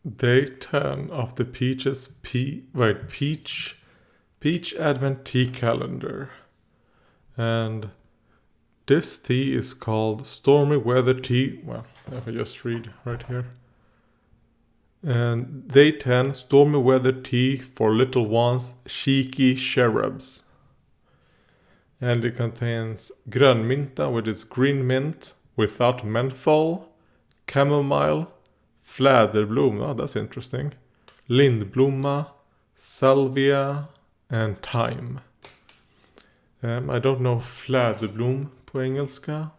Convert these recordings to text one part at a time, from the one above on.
Day 10 of the Peach Advent Tea Calendar. And this tea is called Stormy Weather Tea. Well, if I just read right here. And Day 10 Stormy Weather Tea for Little Ones, Cheeky Cherubs. And it contains grönmynta with its green mint without menthol, chamomile, fläderblom, oh that's interesting, lindblomma, salvia and thyme. I don't know fläderblom på engelska.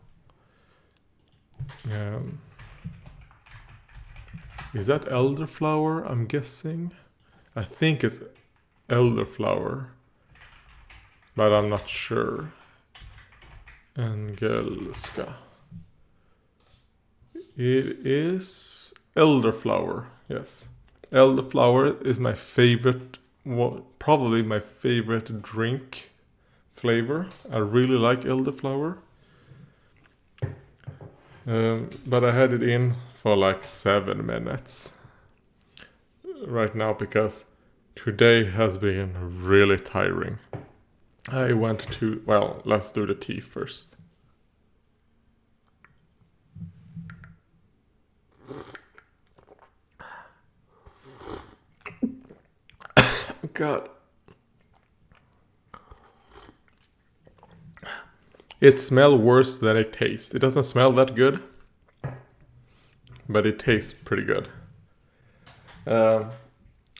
Is that elderflower, I'm guessing? I think it's elderflower, but I'm not sure. Engelska. It is elderflower, yes. Elderflower is my favorite, probably my favorite drink flavor. I really like elderflower. But I had it in for like 7 minutes right now because today has been really tiring. I went to, well, let's do the tea first. God. It smells worse than it tastes. It doesn't smell that good, but it tastes pretty good.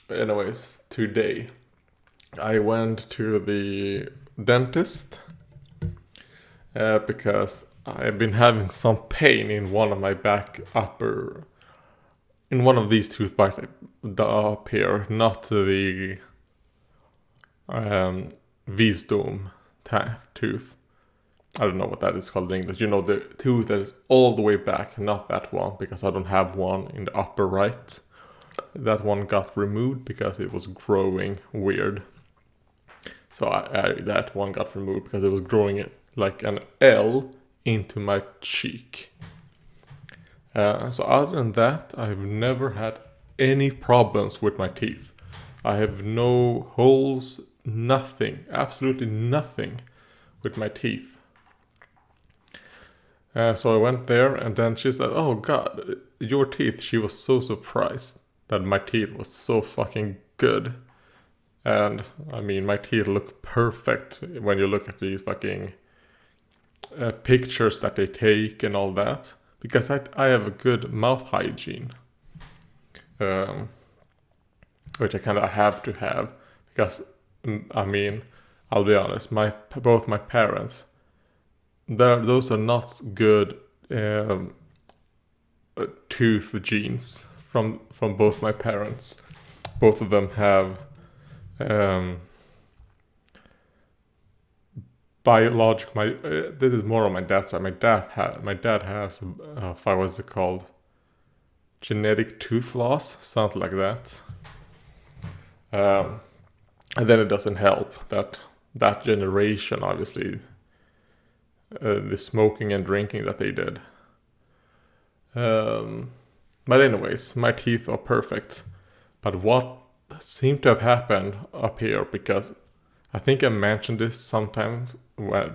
Anyways, today I went to the dentist because I've been having some pain in one of my in one of these tooth bites up here, not the wisdom tooth. I don't know what that is called in English. You know, the tooth that is all the way back, not that one, because I don't have one in the upper right. That one got removed because it was growing weird. So that one got removed because it was growing like an L into my cheek. So other than that, I've never had any problems with my teeth. I have no holes, nothing, absolutely nothing with my teeth. So I went there and then she said, oh God, your teeth. She was so surprised that my teeth was so fucking good. And I mean, my teeth look perfect when you look at these fucking pictures that they take and all that. Because I have a good mouth hygiene. Which I kind of have to have. Because, I mean, I'll be honest, both my parents, those are not good tooth genes from both my parents. Both of them have biological. This is more on my dad's side. My dad has what's it called? Genetic tooth loss, something like that. And then it doesn't help that generation, obviously, the smoking and drinking that they did. But anyways, my teeth are perfect. But what seemed to have happened up here, because I think I mentioned this sometimes,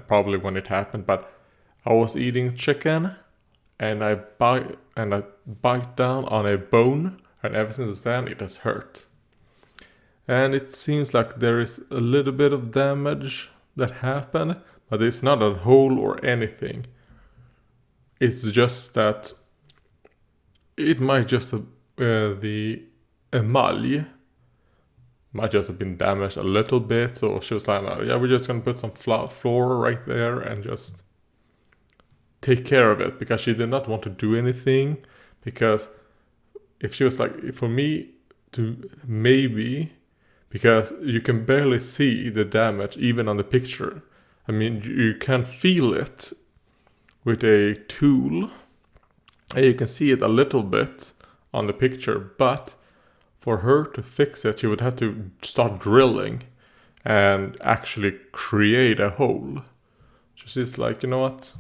probably when it happened, but I was eating chicken and I bite down on a bone, and ever since then it has hurt. And it seems like there is a little bit of damage that happened, but it's not a hole or anything. It's just that it might just have, the emalj might just have been damaged a little bit. So she was like, yeah, we're just gonna put some flour right there and just take care of it, because she did not want to do anything. Because if she was like, for me to maybe, because you can barely see the damage even on the picture. I mean, you can feel it with a tool, and you can see it a little bit on the picture, but for her to fix it, she would have to start drilling and actually create a hole. She's like, you know what?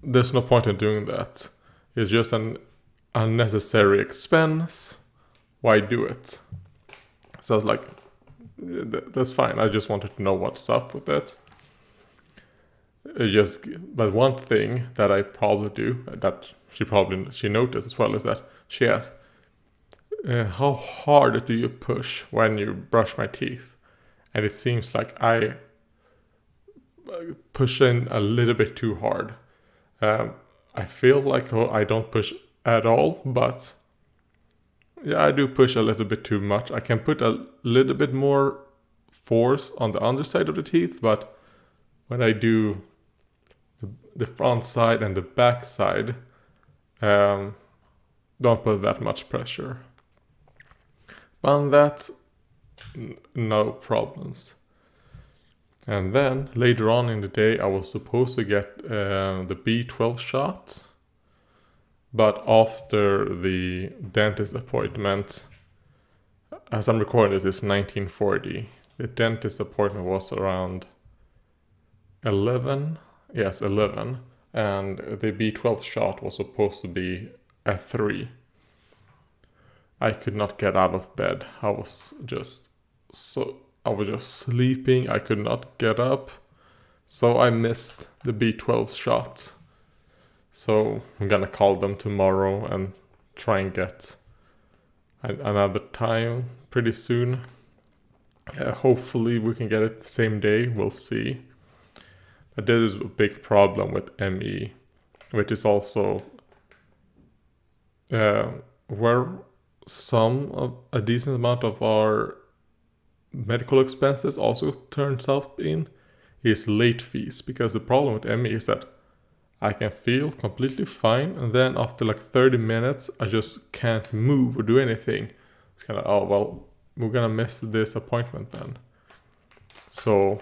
There's no point in doing that. It's just an unnecessary expense. Why do it? So I was like, that's fine. I just wanted to know what's up with it. But one thing that I probably do, that she noticed as well, is that she asked, how hard do you push when you brush my teeth? And it seems like I push in a little bit too hard. I feel like I don't push at all, but yeah, I do push a little bit too much. I can put a little bit more force on the underside of the teeth, but when I do the front side and the back side, don't put that much pressure. But on that, no problems. And then later on in the day, I was supposed to get the B12 shot. But after the dentist appointment, as I'm recording this, it's 1940. The dentist appointment was around 11. Yes, 11. And the B12 shot was supposed to be at 3. I could not get out of bed. I was just sleeping. I could not get up. So I missed the B12 shot. So I'm gonna call them tomorrow and try and get another time pretty soon. Hopefully we can get it the same day. We'll see. But there is a big problem with ME, which is also where a decent amount of our medical expenses also turns out in is late fees. Because the problem with ME is that I can feel completely fine, and then after like 30 minutes, I just can't move or do anything. It's kind of, oh, well, we're gonna miss this appointment then. So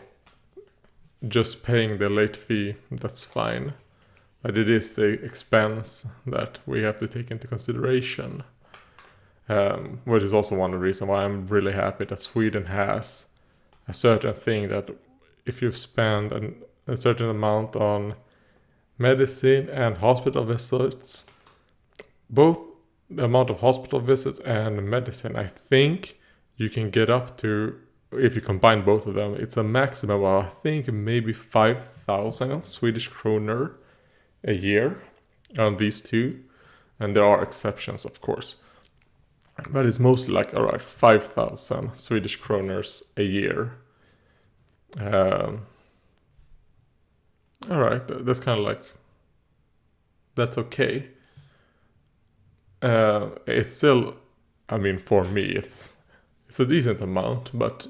just paying the late fee, that's fine. But it is the expense that we have to take into consideration. Which is also one of the reasons why I'm really happy that Sweden has a certain thing that if you spend a certain amount on medicine and hospital visits, both the amount of hospital visits and medicine, I think you can get up to, if you combine both of them, it's a maximum of, I think, maybe 5,000 Swedish kroner a year on these two. And there are exceptions, of course. But it's mostly like, alright, 5,000 Swedish kroners a year. Alright, that's kind of like, that's okay. It's still, I mean, for me, it's a decent amount, but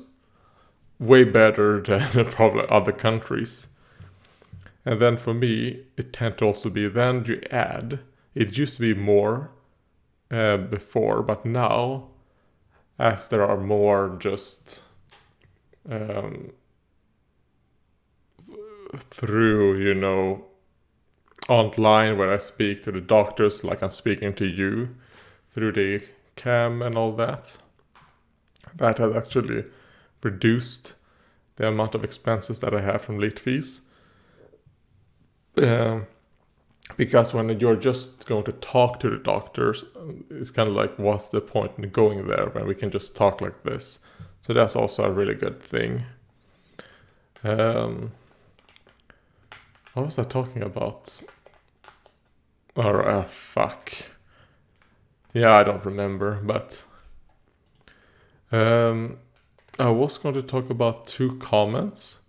way better than probably other countries. And then for me, it tend to also be, then you add, it used to be more before, but now, as there are more just through, online where I speak to the doctors, like I'm speaking to you through the cam and all that. That has actually reduced the amount of expenses that I have from late fees. Because when you're just going to talk to the doctors, it's kind of like, what's the point in going there when we can just talk like this? So that's also a really good thing. What was I talking about? Fuck. Yeah, I don't remember, but I was going to talk about 2 comments.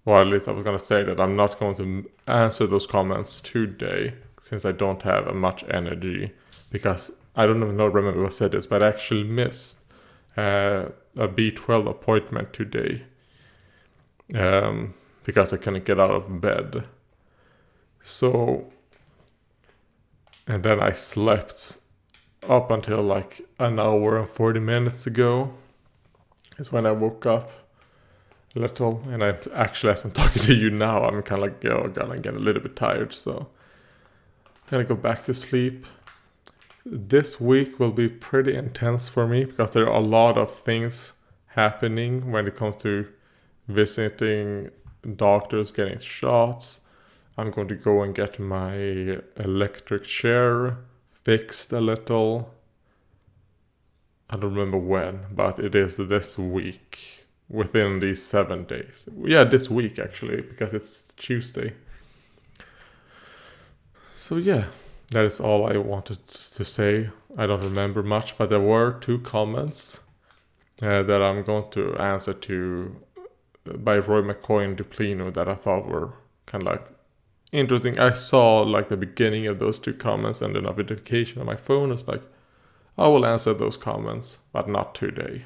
Or at least I was going to say that I'm not going to answer those comments today, since I don't have much energy. Because I don't even remember who said this, but I actually missed a B12 appointment today. Because I couldn't get out of bed. So, and then I slept up until like an hour and 40 minutes ago. Is when I woke up a little, and I actually, as I'm talking to you now, I'm kind of like, gonna get a little bit tired, so I'm gonna go back to sleep. This week will be pretty intense for me because there are a lot of things happening when it comes to visiting doctors, getting shots. I'm going to go and get my electric chair fixed a little. I don't remember when, but it is this week, within these 7 days. Yeah, this week actually, because it's Tuesday. So yeah, that is all I wanted to say. I don't remember much, but there were 2 comments that I'm going to answer to by Roy McCoy and Duplino that I thought were kind of like interesting. I saw like the beginning of those 2 comments and the notification on my phone was like, I will answer those comments, but not today.